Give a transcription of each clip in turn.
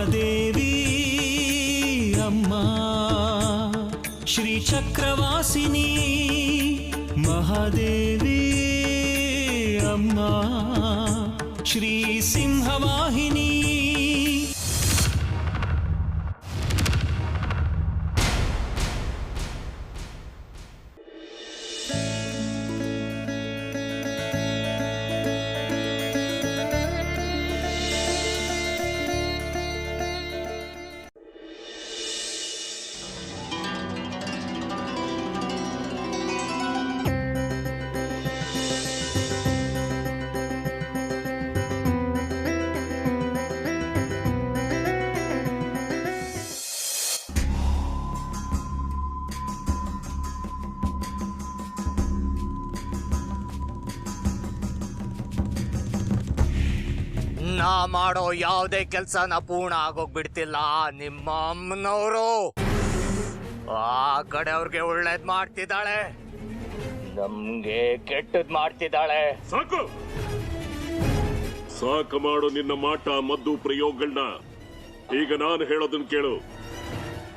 महादेवी अम्मा श्रीचक्रवासिनी महादेवी अम्मा श्री सिंहवाहिनी ನಾ ಮಾಡೋ ಯಾವುದೇ ಕೆಲಸನ ಪೂರ್ಣ ಆಗೋಗ್ಬಿಡ್ತಿಲ್ಲ ನಿಮ್ಮ ಅಮ್ಮನವರು. ಆ ಕಡೆ ಅವ್ರಿಗೆ ಒಳ್ಳೇದ್ ಮಾಡ್ತಿದ್ದಾಳೆ, ನಮ್ಗೆ ಕೆಟ್ಟದ್ ಮಾಡ್ತಿದ್ದಾಳೆ. ಸಾಕು ಸಾಕು ಮಾಡು ನಿನ್ನ ಮಾಟ ಮದ್ದು ಪ್ರಯೋಗಗಳನ್ನ. ಈಗ ನಾನು ಹೇಳೋದನ್ನ ಕೇಳು.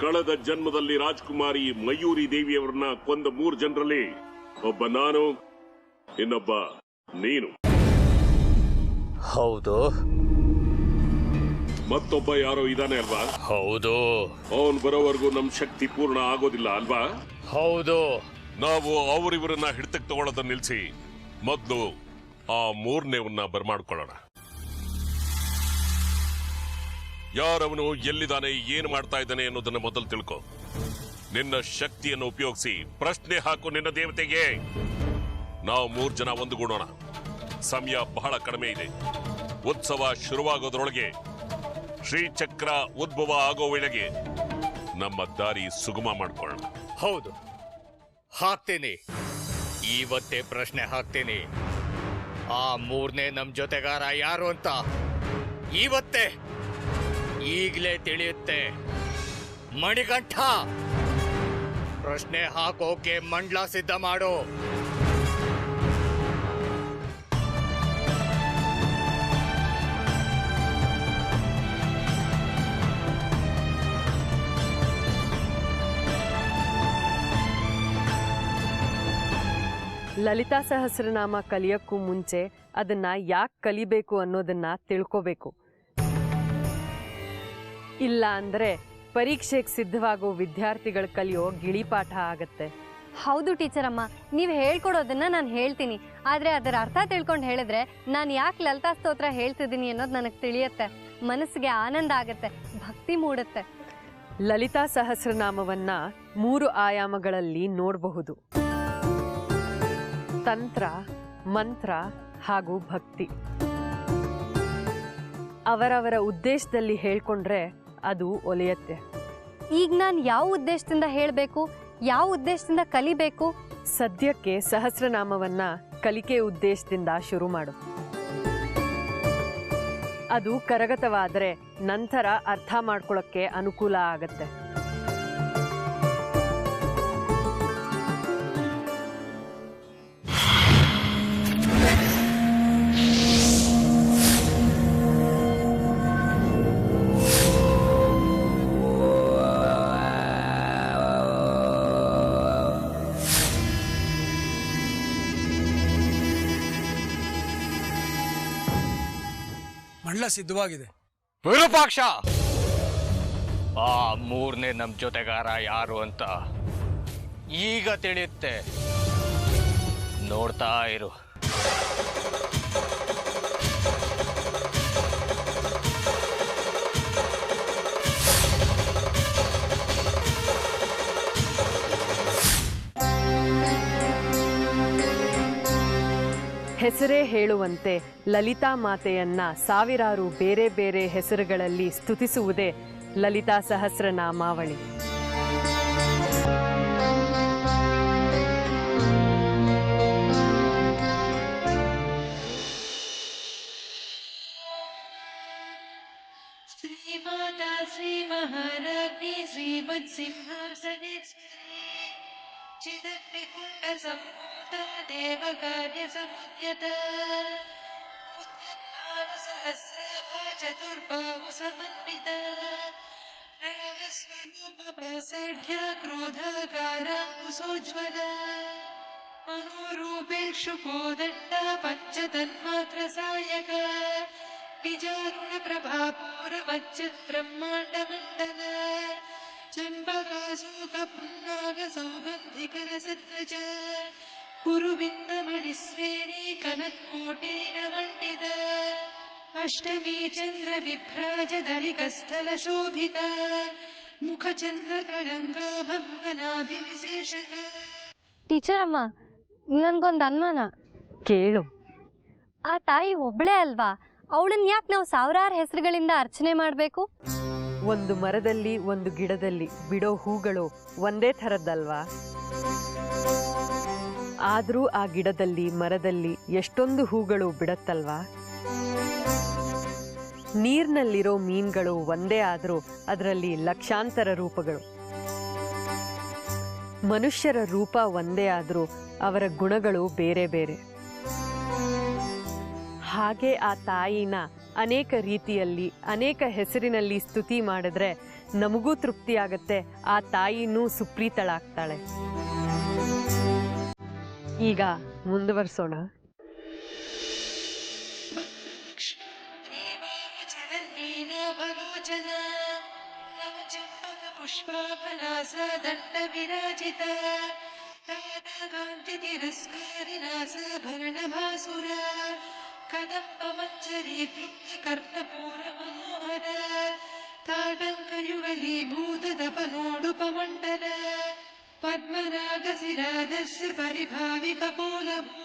ಕಳೆದ ಜನ್ಮದಲ್ಲಿ ರಾಜ್ಕುಮಾರಿ ಮಯೂರಿ ದೇವಿಯವರನ್ನ ಕೊಂದ 3 ಜನರಲ್ಲಿ ಒಬ್ಬ ನಾನು, ಇನ್ನೊಬ್ಬ ನೀನು. ಹೌದು. ಮತ್ತೊಬ್ಬ ಯಾರೋ ಇದಾನೆ ಅಲ್ವಾ? ಹೌದು. ಅವನ್ ಬರೋವರೆಗೂ ನಮ್ ಶಕ್ತಿ ಪೂರ್ಣ ಆಗೋದಿಲ್ಲ ಅಲ್ವಾ? ಹೌದು. ನಾವು ಅವರಿವರನ್ನ ಹಿಡಿತಕ್ಕೆ ತಗೊಳ್ಳೋದನ್ನ ನಿಲ್ಸಿ ಮೊದ್ಲು ಆ 3ನೇವನ್ನ ಬರ್ಮಾಡ್ಕೊಳ್ಳೋಣ. ಯಾರವನು, ಎಲ್ಲಿದ್ದಾನೆ, ಏನ್ ಮಾಡ್ತಾ ಇದ್ದಾನೆ ಅನ್ನೋದನ್ನ ಮೊದಲು ತಿಳ್ಕೊ. ನಿನ್ನ ಶಕ್ತಿಯನ್ನು ಉಪಯೋಗಿಸಿ ಪ್ರಶ್ನೆ ಹಾಕು ನಿನ್ನ ದೇವತೆಗೆ. ನಾವು 3 ಜನ ಒಂದುಗೂಡೋಣ. ಸಮಯ ಬಹಳ ಕಡಿಮೆ ಇದೆ. ಉತ್ಸವ ಶುರುವಾಗೋದ್ರೊಳಗೆ, ಶ್ರೀಚಕ್ರ ಉದ್ಭವ ಆಗೋ ವೇಳೆಗೆ ನಮ್ಮ ದಾರಿ ಸುಗಮ ಮಾಡ್ಕೊಳ್ಳೋಣ. ಹೌದು, ಹಾಕ್ತೀನಿ. ಇವತ್ತೇ ಪ್ರಶ್ನೆ ಹಾಕ್ತೀನಿ. ಆ 3ನೇ ನಮ್ ಜೊತೆಗಾರ ಯಾರು ಅಂತ ಇವತ್ತೇ ಈಗಲೇ ತಿಳಿಯುತ್ತೆ. ಮಣಿಕಂಠ, ಪ್ರಶ್ನೆ ಹಾಕೋಕೆ ಮಂಡ್ಲ ಸಿದ್ಧ ಮಾಡು. ಲಲಿತಾ ಸಹಸ್ರನಾಮ ಕಲಿಯೋಕ್ಕೂ ಮುಂಚೆ ಅದನ್ನ ಯಾಕೆ ಕಲಿಬೇಕು ಅನ್ನೋದನ್ನ ತಿಳ್ಕೋಬೇಕು. ಇಲ್ಲ ಅಂದ್ರೆ ಪರೀಕ್ಷೆಗೆ ಸಿದ್ಧವಾಗೋ ವಿದ್ಯಾರ್ಥಿಗಳು ಕಲಿಯೋ ಗಿಳಿಪಾಠ ಆಗತ್ತೆ. ಹೌದು ಟೀಚರ್ ಅಮ್ಮ, ನೀವು ಹೇಳ್ಕೊಡೋದನ್ನ ನಾನು ಹೇಳ್ತೀನಿ. ಆದ್ರೆ ಅದರ ಅರ್ಥ ತಿಳ್ಕೊಂಡು ಹೇಳಿದ್ರೆ ನಾನು ಯಾಕೆ ಲಲಿತಾ ಸ್ತೋತ್ರ ಹೇಳ್ತಿದ್ದೀನಿ ಅನ್ನೋದು ನನಗೆ ತಿಳಿಯುತ್ತೆ. ಮನಸ್ಸಿಗೆ ಆನಂದ ಆಗತ್ತೆ, ಭಕ್ತಿ ಮೂಡುತ್ತೆ. ಲಲಿತಾ ಸಹಸ್ರನಾಮವನ್ನ 3 ಆಯಾಮಗಳಲ್ಲಿ ನೋಡಬಹುದು: ತಂತ್ರ, ಮಂತ್ರ ಹಾಗೂ ಭಕ್ತಿ. ಅವರವರ ಉದ್ದೇಶದಲ್ಲಿ ಹೇಳ್ಕೊಂಡ್ರೆ ಅದು ಒಲಿಯತ್ತೆ. ಈಗ ನಾನು ಯಾವ ಉದ್ದೇಶದಿಂದ ಹೇಳಬೇಕು, ಯಾವ ಉದ್ದೇಶದಿಂದ ಕಲಿಬೇಕು? ಸದ್ಯಕ್ಕೆ ಸಹಸ್ರನಾಮವನ್ನ ಕಲಿಕೆ ಉದ್ದೇಶದಿಂದ ಶುರು ಮಾಡು. ಅದು ಕರಗತವಾದರೆ ನಂತರ ಅರ್ಥ ಮಾಡ್ಕೊಳ್ಳೋಕ್ಕೆ ಅನುಕೂಲ ಆಗತ್ತೆ. ಮಂಡಲ ಸಿದ್ಧವಾಗಿದೆ. ವಿರೂಪಾಕ್ಷ, ಆ 3ನೇ ನಮ್ ಜೊತೆಗಾರ ಯಾರು ಅಂತ ಈಗ ತಿಳಿಯುತ್ತೆ. ನೋಡ್ತಾ ಇರು. ಹೆಸರೇ ಹೇಳುವಂತೆ ಲಲಿತಾ ಮಾತೆಯನ್ನ ಸಾವಿರಾರು ಬೇರೆ ಬೇರೆ ಹೆಸರುಗಳಲ್ಲಿ ಸ್ತುತಿಸುವುದೇ ಲಲಿತಾ ಸಹಸ್ರನಾಮಾವಳಿ. ಶ್ರೀಮಾತಾ ಶ್ರೀ ಮಹಾರಾಜ್ಞಿ ಶ್ರೀಮತ್ಸಿಂಹಾಸನೆ ಚಿದಗ್ನಿಕುಂಡ ಸಂಭೂತ ದೇವ ಕಾರ್ಯ ಸಮುದ್ಯತ ಉತ್ಥಾನ ಸಹಸ್ರಾಭ ಚತುರ್ಬಾಹು ಸಮನ್ವಿತ स्वरूपसढ्य क्रोधाकाराकुसोज्ज्वल मनोरूपेषु कोदण्ड पञ्चतन्मात्रसायक विजारुणप्रभापूरवज्जत् ब्रह्माण्डमण्डल चम्पकाशोकपुन्नागसौगन्धिकरसद्रज कुरुबिन्दमणिस्वेरी कनत्कोटेरमण्डित अष्टमी चन्द्रविभ्राजदलिकस्थलशोभित मुखचन्द्रकलङ्काभङ्गनाभिविशेषक ಟೀಚರ್ ಅಮ್ಮ, ನನ್ಗೊಂದು ಅನುಮಾನ. ಕೇಳು. ಆ ತಾಯಿ ಒಬ್ಳೇ ಅಲ್ವಾ? ಅವಳನ್ನ ಯಾಕೆ ನಾವು ಸಾವಿರಾರು ಹೆಸರುಗಳಿಂದ ಅರ್ಚನೆ ಮಾಡಬೇಕು? ಒಂದು ಮರದಲ್ಲಿ ಒಂದು ಗಿಡದಲ್ಲಿ ಬಿಡೋ ಹೂಗಳು ಒಂದೇ ಥರದ್ದಲ್ವಾ? ಆದರೂ ಆ ಗಿಡದಲ್ಲಿ ಮರದಲ್ಲಿ ಎಷ್ಟೊಂದು ಹೂಗಳು ಬಿಡತ್ತಲ್ವಾ? ನೀರಿನಲ್ಲಿರೋ ಮೀನುಗಳು ಒಂದೇ ಆದರೂ ಅದರಲ್ಲಿ ಲಕ್ಷಾಂತರ ರೂಪಗಳು. ಮನುಷ್ಯರ ರೂಪ ಒಂದೇ ಆದರೂ ಅವರ ಗುಣಗಳು ಬೇರೆ ಬೇರೆ. ಹಾಗೆ ಆ ತಾಯಿನ ಅನೇಕ ರೀತಿಯಲ್ಲಿ ಅನೇಕ ಹೆಸರಿನಲ್ಲಿ ಸ್ತುತಿ ಮಾಡಿದ್ರೆ ನಮಗೂ ತೃಪ್ತಿ ಆಗತ್ತೆ, ಆ ತಾಯಿನೂ ಸುಪ್ರೀತಳಾಗ್ತಾಳೆ. ಈಗ ಮುಂದುವರಿಸೋಣ. पुष्पाफलासादण्ड विराजित कान्ति तिरस्कारिनासाभरणभासुर कदम्बमञ्जरी कर्णपूरमनोहर ताटङ्कयुगलीभूतदपनोडुपमण्डल पद्मरागशिरादस्य परिभाविकपोलभू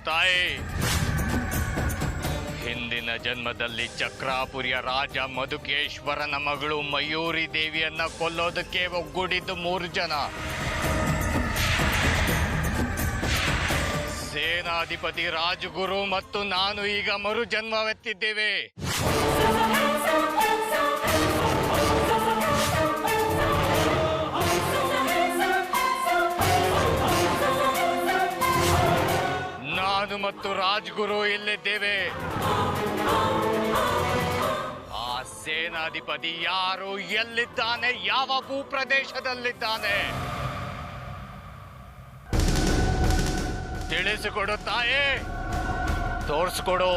ತಾಯಿ, ಹಿಂದಿನ ಜನ್ಮದಲ್ಲಿ ಚಕ್ರಾಪುರಿಯ ರಾಜ ಮಧುಕೇಶ್ವರನ ಮಗಳು ಮಯೂರಿ ದೇವಿಯನ್ನ ಕೊಲ್ಲೋದಕ್ಕೆ ಒಗ್ಗೂಡಿದ್ದು 3 ಜನ. ಸೇನಾಧಿಪತಿ ರಾಜಗುರು ಮತ್ತು ನಾನು ಈಗ ಮರು ಜನ್ಮವೆತ್ತಿದ್ದೇವೆ. ನಾನು ಮತ್ತು ರಾಜ್ಗುರು ಇಲ್ಲಿದ್ದೇವೆ. ಆ ಸೇನಾಧಿಪತಿ ಯಾರು, ಎಲ್ಲಿದ್ದಾನೆ, ಯಾವ ಭೂಪ್ರದೇಶದಲ್ಲಿದ್ದಾನೆ ತಿಳಿಸಿಕೊಡು ತಾಯೇ, ತೋರಿಸ್ಕೊಡು.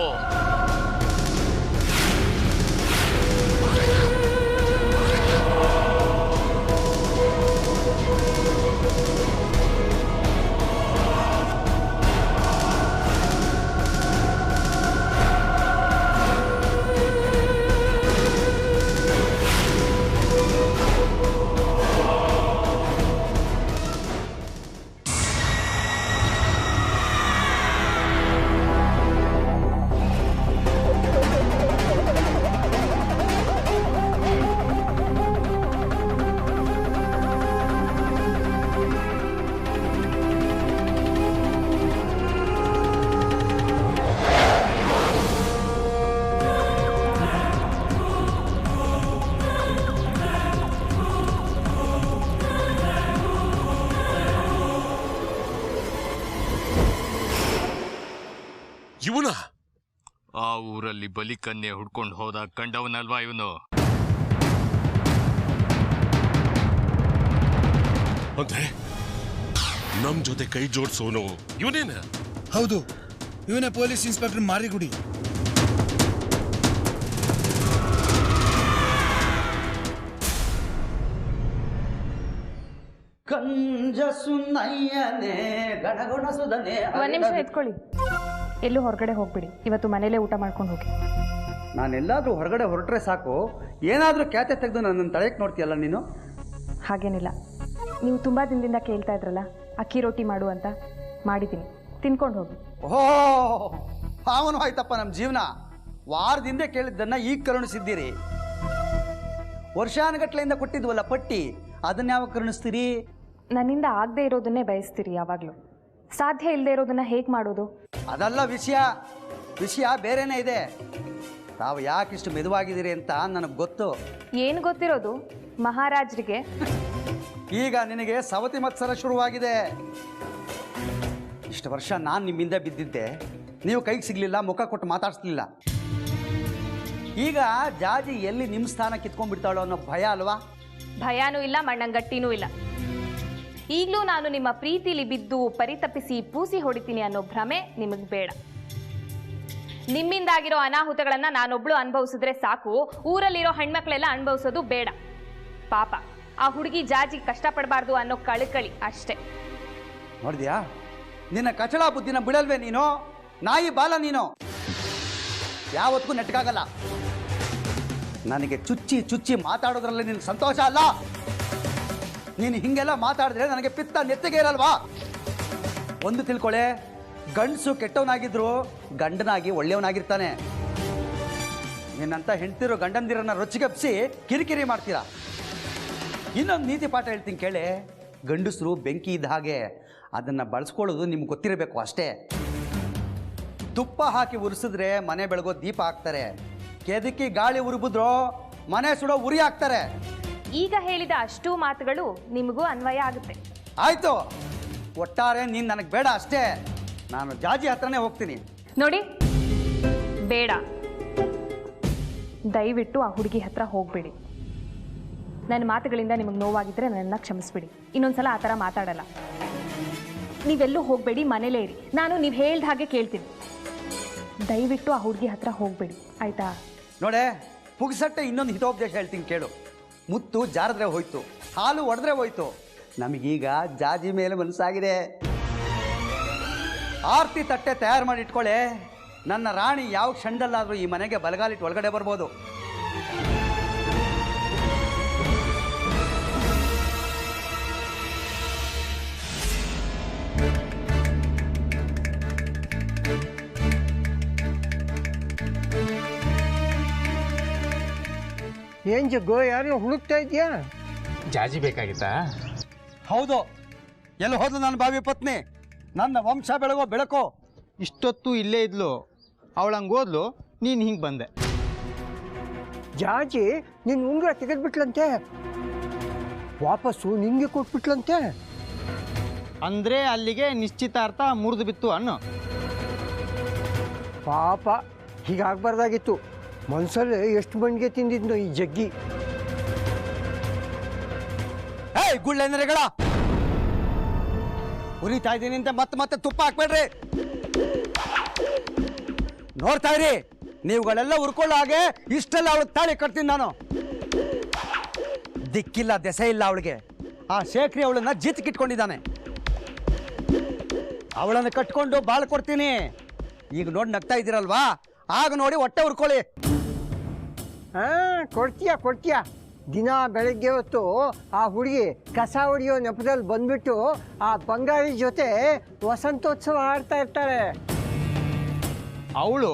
ಇವನ ಆ ಊರಲ್ಲಿ ಬಲಿಕನ್ಯೆ ಹುಡ್ಕೊಂಡು ಹೋದಾಗ ಕಂಡವನಲ್ವಾ ಇವನು? ಅಂದ್ರೆ ನಮ್ ಜೊತೆ ಕೈ ಜೋಡಿಸೋನು ಇವನೇನ? ಹೌದು, ಇವನೇ ಪೊಲೀಸ್ ಇನ್ಸ್ಪೆಕ್ಟರ್ ಮಾರಿಗುಡಿ. ಕಂಜಸುನಯ್ಯನೇ ಗಣಗುಣ ಸುಧನೆ. ಒಂದ್ ನಿಮಿಷ ಎತ್ಕೊಳ್ಳಿ. ಎಲ್ಲೂ ಹೊರಗಡೆ ಹೋಗ್ಬಿಡಿ, ಇವತ್ತು ಮನೇಲೇ ಊಟ ಮಾಡ್ಕೊಂಡು ಹೋಗಿ. ನಾನೆಲ್ಲಾದರೂ ಹೊರಗಡೆ ಹೊರಟ್ರೆ ಸಾಕು, ಏನಾದರೂ ಕ್ಯಾತೆ ತೆಗೆದು ನನ್ನನ್ನು ತಡೆಯಕ್ಕೆ ನೋಡ್ತೀಯಲ್ಲ ನೀನು. ಹಾಗೇನಿಲ್ಲ, ನೀವು ತುಂಬ ದಿನದಿಂದ ಕೇಳ್ತಾ ಇದ್ರಲ್ಲ ಅಕ್ಕಿ ರೊಟ್ಟಿ ಮಾಡು ಅಂತ, ಮಾಡಿದ್ದೀನಿ, ತಿನ್ಕೊಂಡು ಹೋಗಿ. ಓಹೋ, ಅವನು ಆಯ್ತಪ್ಪ ನಮ್ಮ ಜೀವನ. ವಾರದಿಂದ ಕೇಳಿದ್ದನ್ನು ಈಗ ಕರುಣಿಸಿದ್ದೀರಿ. ವರ್ಷಾನುಗಟ್ಲೆಯಿಂದ ಕೊಟ್ಟಿದ್ವಲ್ಲ ಪಟ್ಟಿ, ಅದನ್ನ ಯಾವಾಗ ಕರುಣಿಸ್ತೀರಿ? ನನ್ನಿಂದ ಆಗದೆ ಇರೋದನ್ನೇ ಬಯಸ್ತೀರಿ ಯಾವಾಗಲೂ. ಸಾಧ್ಯ ಇಲ್ಲದೆ ಇರೋದನ್ನ ಹೇಗೆ ಮಾಡೋದು? ಅದಲ್ಲ ವಿಷಯ ಬೇರೆನೇ ಇದೆ. ತಾವು ಯಾಕಿಷ್ಟು ಮೆದುವಾಗಿದ್ದೀರಿ ಅಂತ ನನಗೆ ಗೊತ್ತು. ಏನು ಗೊತ್ತಿರೋದು ಮಹಾರಾಜರಿಗೆ? ಈಗ ನಿನಗೆ ಸವತಿ ಮತ್ಸರ ಶುರುವಾಗಿದೆ. ಇಷ್ಟು ವರ್ಷ ನಾನು ನಿಮ್ಮಿಂದ ಬಿದ್ದಿದ್ದೆ, ನೀವು ಕೈಗೆ ಸಿಗಲಿಲ್ಲ, ಮುಖ ಕೊಟ್ಟು ಮಾತಾಡಿಸ್ಲಿಲ್ಲ. ಈಗ ಜಾಜಿ ಎಲ್ಲಿ ನಿಮ್ಮ ಸ್ಥಾನ ಕಿತ್ಕೊಂಡ್ಬಿಡ್ತಾಳೋ ಅನ್ನೋ ಭಯ ಅಲ್ವಾ? ಭಯನೂ ಇಲ್ಲ, ಮಣ್ಣಂಗಟ್ಟಿನೂ ಇಲ್ಲ. ಈಗಲೂ ನಾನು ನಿಮ್ಮ ಪ್ರೀತಿಲಿ ಬಿದ್ದು ಪರಿತಪಿಸಿ ಪೂಸಿ ಹೊಡಿತೀನಿ ಅನ್ನೋ ಭ್ರಮೆ ನಿಮಗೆ ಬೇಡ. ನಿಮ್ಮಿಂದಾಗಿರೋ ಅನಾಹುತಗಳನ್ನ ನಾನೊಬ್ಳು ಅನುಭವಿಸಿದ್ರೆ ಸಾಕು, ಊರಲ್ಲಿರೋ ಹೆಣ್ಮಕ್ಳೆಲ್ಲ ಅನುಭವಿಸೋದು ಬೇಡ. ಪಾಪ ಆ ಹುಡುಗಿ ಜಾಜಿ ಕಷ್ಟಪಡಬಾರ್ದು ಅನ್ನೋ ಕಳಕಳಿ ಅಷ್ಟೇ. ನೋಡಿದ್ಯಾ, ನಿನ್ನ ಕಚಡ ಬುದ್ಧಿನ ಬಿಡಲ್ವೇ ನೀನು? ನಾಯಿ ಬಾಲ ನೀನು, ಯಾವತ್ತಿಗೂ ನೆಟ್ಕಾಗಲ್ಲ. ನನಗೆ ಚುಚ್ಚಿ ಮಾತಾಡೋದ್ರಲ್ಲಿ ನಿನಗೆ ಸಂತೋಷ ಅಲ್ಲ. ನೀನು ಹಿಂಗೆಲ್ಲ ಮಾತಾಡಿದ್ರೆ ನನಗೆ ಪಿತ್ತ ನೆತ್ತಿಗೆ ಇರಲ್ವಾ? ಒಂದು ತಿಳ್ಕೊಳ್ಳೆ, ಗಂಡಸು ಕೆಟ್ಟವನಾಗಿದ್ರು ಗಂಡನಾಗಿ ಒಳ್ಳೆಯವನಾಗಿರ್ತಾನೆ. ನಿನ್ನಂತ ಹೆಂಡ್ತಿರೋ ಗಂಡಂದಿರನ್ನ ರೊಚ್ಚಿಗಪ್ಸಿ ಕಿರಿಕಿರಿ ಮಾಡ್ತೀರಾ. ಇನ್ನೊಂದು ನೀತಿ ಪಾಠ ಹೇಳ್ತೀನಿ ಕೇಳಿ. ಗಂಡಸರು ಬೆಂಕಿ ಇದ್ದ ಹಾಗೆ, ಅದನ್ನು ಬಳಸ್ಕೊಳ್ಳೋದು ನಿಮ್ಗೆ ಗೊತ್ತಿರಬೇಕು ಅಷ್ಟೇ. ತುಪ್ಪ ಹಾಕಿ ಉರಿಸಿದ್ರೆ ಮನೆ ಬೆಳಗೋ ದೀಪ ಹಾಕ್ತಾರೆ, ಕೆದಕಿ ಗಾಳಿ ಉರುಬಿದ್ರೋ ಮನೆ ಸುಡೋ ಉರಿ ಹಾಕ್ತಾರೆ. ಈಗ ಹೇಳಿದ ಅಷ್ಟೂ ಮಾತುಗಳು ನಿಮಗೂ ಅನ್ವಯ ಆಗುತ್ತೆ. ಆಯ್ತು, ಒಟ್ಟಾರೆ ನೀನು ನನಗೆ ಬೇಡ ಅಷ್ಟೇ. ನಾನು ಜಾಜಿ ಹತ್ರನೇ ಹೋಗ್ತೀನಿ. ನೋಡಿ, ಬೇಡ, ದಯವಿಟ್ಟು ಆ ಹುಡುಗಿ ಹತ್ರ ಹೋಗ್ಬೇಡಿ. ನನ್ನ ಮಾತುಗಳಿಂದ ನಿಮಗೆ ನೋವಾಗಿದ್ದರೆ ನನ್ನನ್ನು ಕ್ಷಮಿಸ್ಬಿಡಿ. ಇನ್ನೊಂದ್ಸಲ ಆ ಥರ ಮಾತಾಡಲ್ಲ. ನೀವೆಲ್ಲೂ ಹೋಗಬೇಡಿ, ಮನೇಲೇ ಇರಿ. ನಾನು ನೀವು ಹೇಳ್ದ ಹಾಗೆ ಕೇಳ್ತೀನಿ. ದಯವಿಟ್ಟು ಆ ಹುಡುಗಿ ಹತ್ರ ಹೋಗಬೇಡಿ, ಆಯ್ತಾ? ನೋಡೆ, ಪುಗ್ಸಟ್ಟೆ ಇನ್ನೊಂದು ಹಿತೋಪದೇಶ ಹೇಳ್ತೀನಿ ಕೇಳು. ಮುತ್ತು ಜಾರಿದ್ರೆ ಹೋಯ್ತು, ಹಾಲು ಒಡೆದ್ರೆ ಹೋಯ್ತು. ನಮಗೀಗ ಜಾಜಿ ಮೇಲೆ ಮನಸ್ಸಾಗಿದೆ. ಆರ್ತಿ ತಟ್ಟೆ ತಯಾರು ಮಾಡಿ ಇಟ್ಕೊಳ್ಳೆ. ನನ್ನ ರಾಣಿ ಯಾವ ಕ್ಷಣದಲ್ಲಾದರೂ ಈ ಮನೆಗೆ ಬಲಗಾಲಿಟ್ಟು ಒಳಗಡೆ ಬರ್ಬೋದು. ಏನ್ ಜಗ್ಗೋ, ಯಾರನ್ನ ಹುಡುಕ್ತಾ ಇದೆಯಾ? ಜಾಜಿ ಬೇಕಾಗಿತ್ತಾ? ಹೌದು. ಎಲ್ಲಿ ಹೋದ್ಲು ನನ್ನ ಭಾವಿ ಪತ್ನಿ, ನನ್ನ ವಂಶ ಬೆಳಗೋ ಬೆಳಕೋ? ಇಷ್ಟೊತ್ತು ಇಲ್ಲೇ ಇದ್ಲು, ಅವಳಂಗೆ ಹೋದ್ಲು, ನೀನು ಹಿಂಗೆ ಬಂದೆ. ಜಾಜಿ ನಿನ್ನ ಉಂಗುರ ತೆಗೆದ್ಬಿಟ್ಲಂತೆ, ವಾಪಸ್ಸು ನಿಂಗೆ ಕೊಟ್ಬಿಟ್ಲಂತೆ. ಅಂದರೆ ಅಲ್ಲಿಗೆ ನಿಶ್ಚಿತಾರ್ಥ ಮುರಿದು ಬಿತ್ತು ಅನ್ನೋ. ಪಾಪ, ಹೀಗಾಗಬಾರ್ದಾಗಿತ್ತು. ಮನ್ಸಲ್ಲಿ ಎಷ್ಟು ಮಣ್ಣಿಗೆ ತಿಂದಿದ್ನೋ ಈ ಜಗ್ಗಿ. ಏಯ್ ಗುಳ್ಳೆಂದ್ರೆಗಳ, ಉರಿತಾ ಇದ್ದೀನಿ ಅಂತ ಮತ್ತೆ ತುಪ್ಪ ಹಾಕ್ಬೇಡ್ರಿ. ನೋಡ್ತಾ ಇರಿ, ನೀವುಗಳೆಲ್ಲ ಉರ್ಕೊಳ್ಳೋ ಹಾಗೆ ಇಷ್ಟೆಲ್ಲ ಅವಳಿಗೆ ತಾಳಿ ಕಟ್ತೀನಿ ನಾನು. ದಿಕ್ಕಿಲ್ಲ ದೆಸೆ ಇಲ್ಲ ಅವಳಿಗೆ. ಆ ಶೇಖರಿ ಅವಳನ್ನ ಜಿತ್ಕಿಟ್ಕೊಂಡಿದ್ದಾನೆ. ಅವಳನ್ನು ಕಟ್ಕೊಂಡು ಬಾಳ್ ಕೊಡ್ತೀನಿ. ಈಗ ನೋಡಿ ನಗ್ತಾ ಇದ್ದೀರಲ್ವಾ, ಆಗ ನೋಡಿ ಹೊಟ್ಟೆ ಉರ್ಕೊಳ್ಳಿ. ಕೊಡ್ತೀಯ. ದಿನ ಬೆಳಗ್ಗೆ ಹೊತ್ತು ಆ ಹುಡುಗಿ ಕಸ ಹೊಡಿಯೋ ನೆಪದಲ್ಲಿ ಬಂದ್ಬಿಟ್ಟು ಆ ಬಂಗಾರಿ ಜೊತೆ ವಸಂತೋತ್ಸವ ಆಡ್ತಾ ಇರ್ತಾಳೆ. ಅವಳು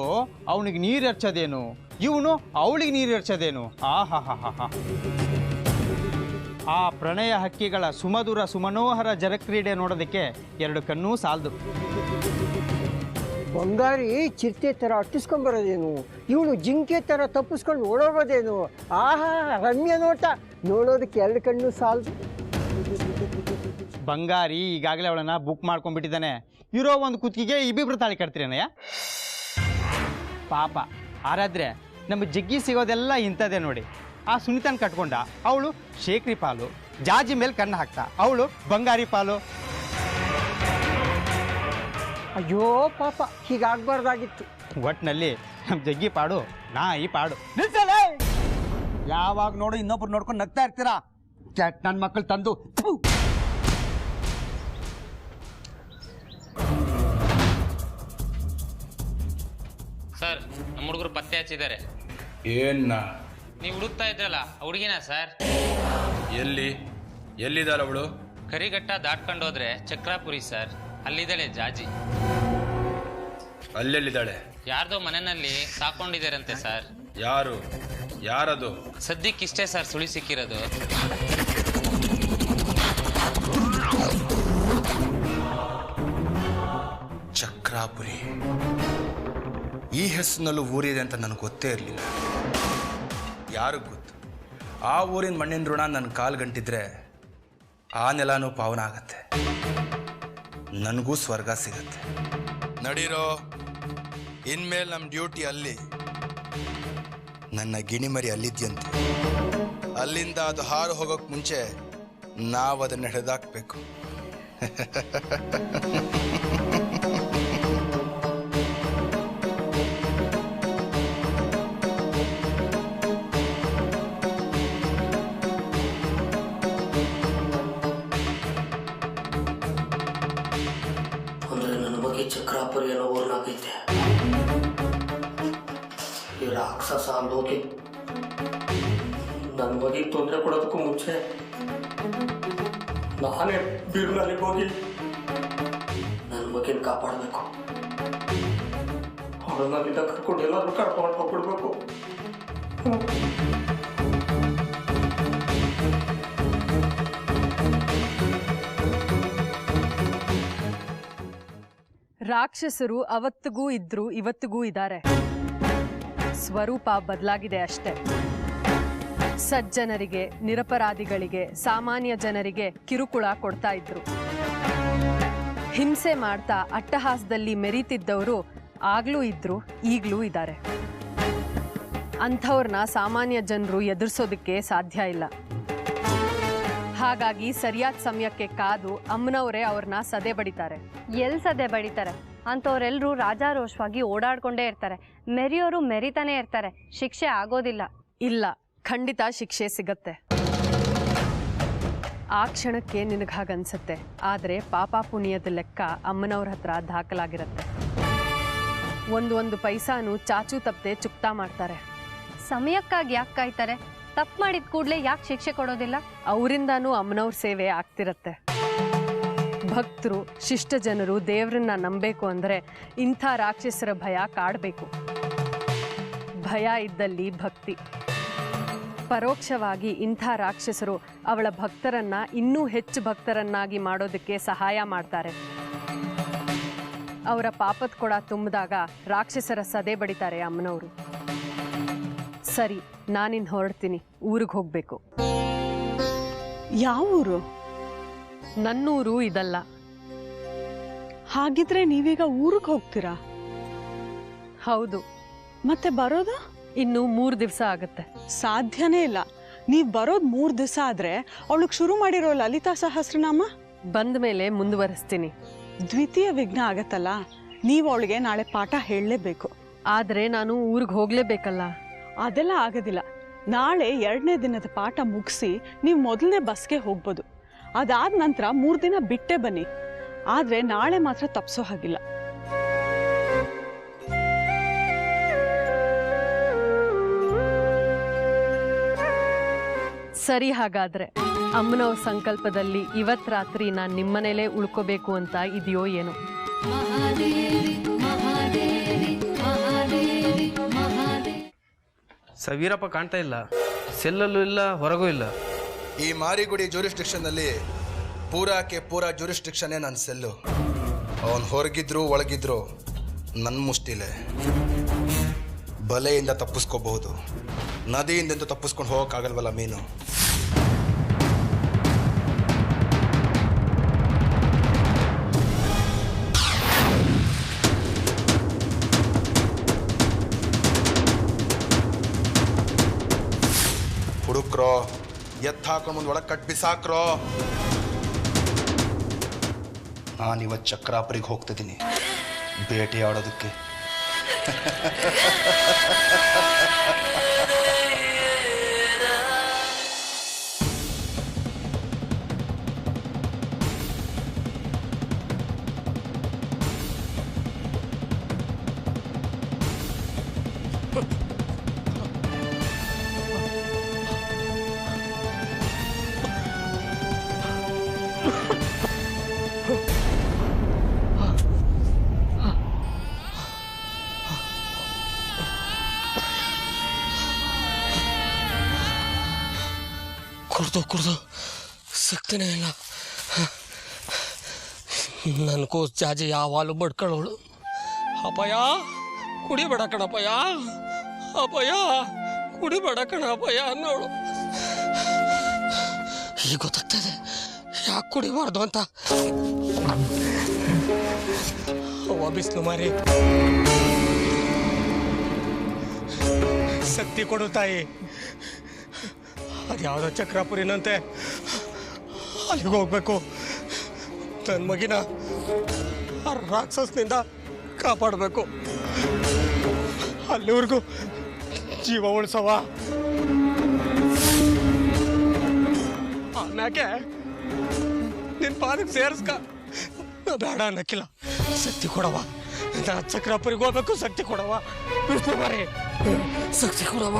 ಅವನಿಗೆ ನೀರು ಎರಚೋದೇನು, ಇವನು ಅವಳಿಗೆ ನೀರು ಎರಚೋದೇನು. ಆಹಾ, ಆ ಪ್ರಣಯ ಹಕ್ಕಿಗಳ ಸುಮಧುರ ಸುಮನೋಹರ ಜಲಕ್ರೀಡೆ ನೋಡೋದಕ್ಕೆ ಎರಡು ಕಣ್ಣೂ ಸಾಲದು. ಬಂಗಾರಿ ಚಿರತೆ ಥರ ಅಟ್ಟಿಸ್ಕೊಂಬರೋದೇನು, ಇವನು ಜಿಂಕೆ ಥರ ತಪ್ಪಿಸ್ಕೊಂಡು ಓಡೋಗೋದೇನು. ಆಹಾ, ರಮ್ಯ ನೋಟ ನೋಡೋದಕ್ಕೆ ಎರಡು ಕಣ್ಣು ಸಾಲದು. ಬಂಗಾರಿ ಈಗಾಗಲೇ ಅವಳನ್ನ ಬುಕ್ ಮಾಡ್ಕೊಂಡ್ಬಿಟ್ಟಿದ್ದಾನೆ. ಇರೋ ಒಂದು ಕುತ್ತಿಗೆ ಇಬ್ಬಿಬ್ರು ತಾಳಿ ಕಟ್ತೀರನಯ್ಯ. ಪಾಪ ಆರಾದ್ರೆ ನಮ್ಮ ಜಗ್ಗಿ ಸಿಗೋದೆಲ್ಲ ಇಂಥದ್ದೇ ನೋಡಿ. ಆ ಸುನಿತನ ಕಟ್ಕೊಂಡ, ಅವಳು ಶೇಖರಿ ಪಾಲು, ಜಾಜಿ ಮೇಲೆ ಕಣ್ಣು ಹಾಕ್ತಾ, ಅವಳು ಬಂಗಾರಿ ಪಾಲು. ಅಯ್ಯೋ ಪಾಪ, ಹೀಗಾಗಬಾರ್ದಾಗಿತ್ತು. ಒಟ್ಟಿನಲ್ಲಿ ನಮ್ಮ ಜಗ್ಗಿ ಪಾಡು ನಾಯಿ ಪಾಡು. ನಿಲ್ಸಲೇ, ಯಾವಾಗ ನೋಡು ಇನ್ನೊಬ್ರು ನೋಡ್ಕೊಂಡು ನಗ್ತಾ ಇರ್ತೀರಾ. ನನ್ನ ಮಕ್ಕಳು ತಂದು ಸರ್ ನಮ್ಮ ಹುಡುಗರು ಪತ್ತೆ ಹಚ್ಚಿದ್ದಾರೆ. ಏನ್ನ ನೀವು ಹುಡುಕ್ತಾ ಇದ್ರಲ್ಲ ಹುಡುಗಿನ ಸರ್? ಎಲ್ಲಿದ್ದಾಳ ಅವಳು? ಕರಿಘಟ್ಟ ದಾಟ್ಕೊಂಡು ಹೋದ್ರೆ ಚಕ್ರಾಪುರಿ ಸರ್, ಅಲ್ಲಿದ್ದಾಳೆ ಜಾಜಿ. ಅಲ್ಲೆಲ್ಲಿದ್ದಾಳೆ? ಯಾರ್ದೋ ಮನೆಯಲ್ಲಿ ಸಾಕೊಂಡಿದ್ದಾರಂತೆ ಸರ್. ಯಾರದು? ಸದ್ಯಕ್ಕಿಷ್ಟೇ ಸರ್ ಸುಳಿ ಸಿಕ್ಕಿರೋದು. ಚಕ್ರಾಪುರಿ ಈ ಹೆಸರಿನಲ್ಲೂ ಊರಿದೆ ಅಂತ ನನಗೆ ಗೊತ್ತೇ ಇರಲಿಲ್ಲ. ಯಾರಿಗೂ ಗೊತ್ತು? ಆ ಊರಿನ ಮಣ್ಣಿನ ಋಣ ನನ್ನ ಕಾಲು ಗಂಟಿದ್ರೆ ಆ ನೆಲನೂ ಪಾವನ ಆಗತ್ತೆ, ನನಗೂ ಸ್ವರ್ಗ ಸಿಗತ್ತೆ. ನಡೀರೋ, ಇನ್ಮೇಲೆ ನಮ್ಮ ಡ್ಯೂಟಿ ಅಲ್ಲಿ. ನನ್ನ ಗಿಣಿಮರಿ ಅಲ್ಲಿದ್ಯಂತೆ, ಅಲ್ಲಿಂದ ಅದು ಹಾರು ಹೋಗೋಕೆ ಮುಂಚೆ ನಾವು ಅದನ್ನು ಹಿಡಿದಾಕ್ಬೇಕು. ಚಕ್ರಾಪುರಿ ಅನ್ನೋ ಊರ್ನಾಗೈತೆ. ಈ ರಾಕ್ಷಸ ಲೋಕಿ ನನ್ನ ಬಗ್ಗೆ ತೊಂದರೆ ಕೊಡೋದಕ್ಕೂ ಮುಂಚೆ ನಾನೇ ಬೀರ್ನಲ್ಲಿಗೆ ಹೋಗಿ ನನ್ನ ಬಗ್ಗೆನ ಕಾಪಾಡಬೇಕು. ಅವಳನ್ನಾಗಿದ್ದ ಕರ್ಕೊಂಡು ಎಲ್ಲರೂ ಕರ್ಕೊಂಡು ಹೋಗ್ಬಿಡ್ಬೇಕು. ರಾಕ್ಷಸರು ಅವತ್ತಿಗೂ ಇದ್ರು, ಇವತ್ತಿಗೂ ಇದ್ದಾರೆ. ಸ್ವರೂಪ ಬದಲಾಗಿದೆ ಅಷ್ಟೇ. ಸಜ್ಜನರಿಗೆ, ನಿರಪರಾಧಿಗಳಿಗೆ, ಸಾಮಾನ್ಯ ಜನರಿಗೆ ಕಿರುಕುಳ ಕೊಡ್ತಾ ಇದ್ರು. ಹಿಂಸೆ ಮಾಡ್ತಾ ಅಟ್ಟಹಾಸದಲ್ಲಿ ಮೆರೀತಿದ್ದವರು ಆಗ್ಲೂ ಇದ್ರು, ಈಗಲೂ ಇದ್ದಾರೆ. ಅಂಥವ್ರನ್ನ ಸಾಮಾನ್ಯ ಜನರು ಎದುರಿಸೋದಕ್ಕೆ ಸಾಧ್ಯ ಇಲ್ಲ. ಹಾಗಾಗಿ ಸರಿಯಾದ ಸಮಯಕ್ಕೆ ಕಾದು ಅಮ್ಮನವರೇ ಅವ್ರನ್ನ ಸದೆ ಬಡಿತಾರೆ. ಎಲ್ಲಿ ಸದೆ ಬಡಿತಾರೆ? ಅಂಥವ್ರೆಲ್ಲರೂ ರಾಜಾರೋಷವಾಗಿ ಓಡಾಡ್ಕೊಂಡೇ ಇರ್ತಾರೆ. ಮೆರಿಯೋರು ಮೆರಿತಾನೆ ಇರ್ತಾರೆ. ಶಿಕ್ಷೆ ಆಗೋದಿಲ್ಲ. ಇಲ್ಲ, ಖಂಡಿತ ಶಿಕ್ಷೆ ಸಿಗತ್ತೆ. ಆ ಕ್ಷಣಕ್ಕೆ ನಿನಗೆ ಹಾಗನ್ಸತ್ತೆ. ಆದರೆ ಪಾಪ ಪುಣ್ಯದ ಲೆಕ್ಕ ಅಮ್ಮನವ್ರ ಹತ್ರ ದಾಖಲಾಗಿರುತ್ತೆ. ಒಂದು ಪೈಸಾನು ಚಾಚು ತಪ್ಪದೆ ಚುಕ್ತಾ ಮಾಡ್ತಾರೆ. ಸಮಯಕ್ಕಾಗಿ ಯಾಕೆ ಕಾಯ್ತಾರೆ? ತಪ್ಪು ಮಾಡಿದ ಕೂಡಲೇ ಯಾಕೆ ಶಿಕ್ಷೆ ಕೊಡೋದಿಲ್ಲ? ಅವರಿಂದಾನೂ ಅಮ್ಮನವ್ರ ಸೇವೆ ಆಗ್ತಿರತ್ತೆ. ಭಕ್ತರು, ಶಿಷ್ಟ ಜನರು ದೇವ್ರನ್ನ ನಂಬಬೇಕು ಅಂದರೆ ಇಂಥ ರಾಕ್ಷಸರ ಭಯ ಕಾಡಬೇಕು. ಭಯ ಇದ್ದಲ್ಲಿ ಭಕ್ತಿ. ಪರೋಕ್ಷವಾಗಿ ಇಂಥ ರಾಕ್ಷಸರು ಅವಳ ಭಕ್ತರನ್ನ ಇನ್ನೂ ಹೆಚ್ಚು ಭಕ್ತರನ್ನಾಗಿ ಮಾಡೋದಕ್ಕೆ ಸಹಾಯ ಮಾಡ್ತಾರೆ. ಅವರ ಪಾಪದ ಕೊಡ ತುಂಬಿದಾಗ ರಾಕ್ಷಸರ ಸದೆ ಬಡಿತಾರೆ ಅಮ್ಮನವರು. ಸರಿ, ನಾನಿನ್ ಹೊರಡ್ತೀನಿ. ಊರಿಗೆ ಹೋಗ್ಬೇಕು. ಯಾವ ಊರು? ನನ್ನೂರು ಇದಲ್ಲ. ಹಾಗಿದ್ರೆ ನೀವೀಗ ಊರಿಗೆ ಹೋಗ್ತೀರಾ? ಹೌದು. ಮತ್ತೆ ಬರೋದು ಇನ್ನು 3 ದಿವಸ ಆಗತ್ತೆ. ಸಾಧ್ಯನೇ ಇಲ್ಲ. ನೀವ್ ಬರೋದ್ 3 ದಿವಸ ಆದ್ರೆ ಅವಳಿಗೆ ಶುರು ಮಾಡಿರೋ ಲಲಿತಾ ಸಹಸ್ರನಾಮ ಬಂದ ಮೇಲೆ ಮುಂದುವರಿಸ್ತೀನಿ. ದ್ವಿತೀಯ ವಿಘ್ನ ಆಗತ್ತಲ್ಲ, ನೀವು ಅವಳಿಗೆ ನಾಳೆ ಪಾಠ ಹೇಳಲೇಬೇಕು. ಆದ್ರೆ ನಾನು ಊರಿಗೆ ಹೋಗ್ಲೇಬೇಕಲ್ಲ. ಅದೆಲ್ಲ ಆಗೋದಿಲ್ಲ. ನಾಳೆ 2ನೇ ದಿನದ ಪಾಠ ಮುಗಿಸಿ ನೀವು ಮೊದಲನೇ ಬಸ್ಗೆ ಹೋಗ್ಬೋದು. ಅದಾದ ನಂತರ 3 ದಿನ ಬಿಟ್ಟೇ ಬನ್ನಿ. ಆದ್ರೆ ನಾಳೆ ಮಾತ್ರ ತಪ್ಸೋ ಹಾಗಿಲ್ಲ. ಸರಿ, ಹಾಗಾದ್ರೆ ಅಮ್ಮನವ್ರ ಸಂಕಲ್ಪದಲ್ಲಿ ಇವತ್ತು ರಾತ್ರಿ ನಾನು ನಿಮ್ಮನೇಲೇ ಉಳ್ಕೋಬೇಕು ಅಂತ ಇದೆಯೋ ಏನೋ. ವೀರಪ್ಪ ಕಾಣ್ತಾ ಇಲ್ಲ, ಸೆಲ್ಲಲ್ಲೂ ಇಲ್ಲ, ಹೊರಗೂ ಇಲ್ಲ. ಈ ಮಾರಿಗುಡಿ ಜ್ಯೂರಿಸ್ಡಿಕ್ಷನ್ನಲ್ಲಿ ಪೂರಾ ಜ್ಯೂರಿಸ್ಡಿಕ್ಷನ್ನೇ ನನ್ನ ಸೆಲ್ಲು. ಅವನು ಹೊರಗಿದ್ರು ಒಳಗಿದ್ರು ನನ್ನ ಮುಷ್ಟಿಲೆ. ಬಲೆಯಿಂದ ತಪ್ಪಿಸ್ಕೋಬಹುದು, ನದಿಯಿಂದ ತಪ್ಪಿಸ್ಕೊಂಡು ಹೋಗೋಕ್ಕಾಗಲ್ವಲ್ಲ ಮೀನು. ಹುಡುಕ್ರೋ, ಎತ್ತ ಹಾಕೊಂಡು ಮುಂದೆ ಒಳಗೆ ಕಟ್ ಬಿಸಾಕ್ರೋ. ನಾನಿವತ್ತು ಚಕ್ರಾಪುರಿಗೆ ಹೋಗ್ತಿದ್ದೀನಿ ಬೇಟೆ ಆಡೋದಕ್ಕೆ. ಕುಡ್ದು ಸಿಗ್ತಾನೆ ಇಲ್ಲ. ನನಗೂ ಜಾಜಿ ಯಾವಾಗಲೂ ಬಡ್ಕೊಳ್ಳೋಳು. ಅಪ್ಪಯ್ಯ ಕುಡಿಬೇಡ ಕಣಪ್ಪಯ್ಯ, ಅಪ್ಪಯ್ಯ ಕುಡಿಬೇಡ ಕಣ ಅಪ್ಪಯ್ಯ ಅನ್ನೋಳು. ಈಗ ಗೊತ್ತಾಗ್ತದೆ ಯಾಕೆ ಕುಡಿಬಾರ್ದು ಅಂತ. ಅವ್ವ ಬಿಸಿಲು ಮಾರಿ ಶಕ್ತಿ ಕೊಡು ತಾಯಿ. ಅದ್ಯಾವುದೋ ಚಕ್ರಾಪುರಿನಂತೆ ಅಲ್ಲಿಗೆ ಹೋಗ್ಬೇಕು. ನನ್ನ ಮಗಿನ ಆ ರಾಕ್ಷಸನಿಂದ ಕಾಪಾಡಬೇಕು. ಅಲ್ಲಿವರೆಗೂ ಜೀವ ಉಳಿಸವ. ಆಮ್ಯಾಕೆ ನಿನ್ನ ಪಾದಕ್ಕೆ ಸೇರಿಸ್ಕ. ಬೇಡ ಅನ್ನಕ್ಕಿಲ್ಲ, ಶಕ್ತಿ ಕೊಡವ. ನಾ ಚಕ್ರಾಪುರಿಗೆ ಹೋಗ್ಬೇಕು, ಶಕ್ತಿ ಕೊಡವ. ಬಿಡ್ತು ಮಾರಿ, ಶಕ್ತಿ ಕೊಡವ.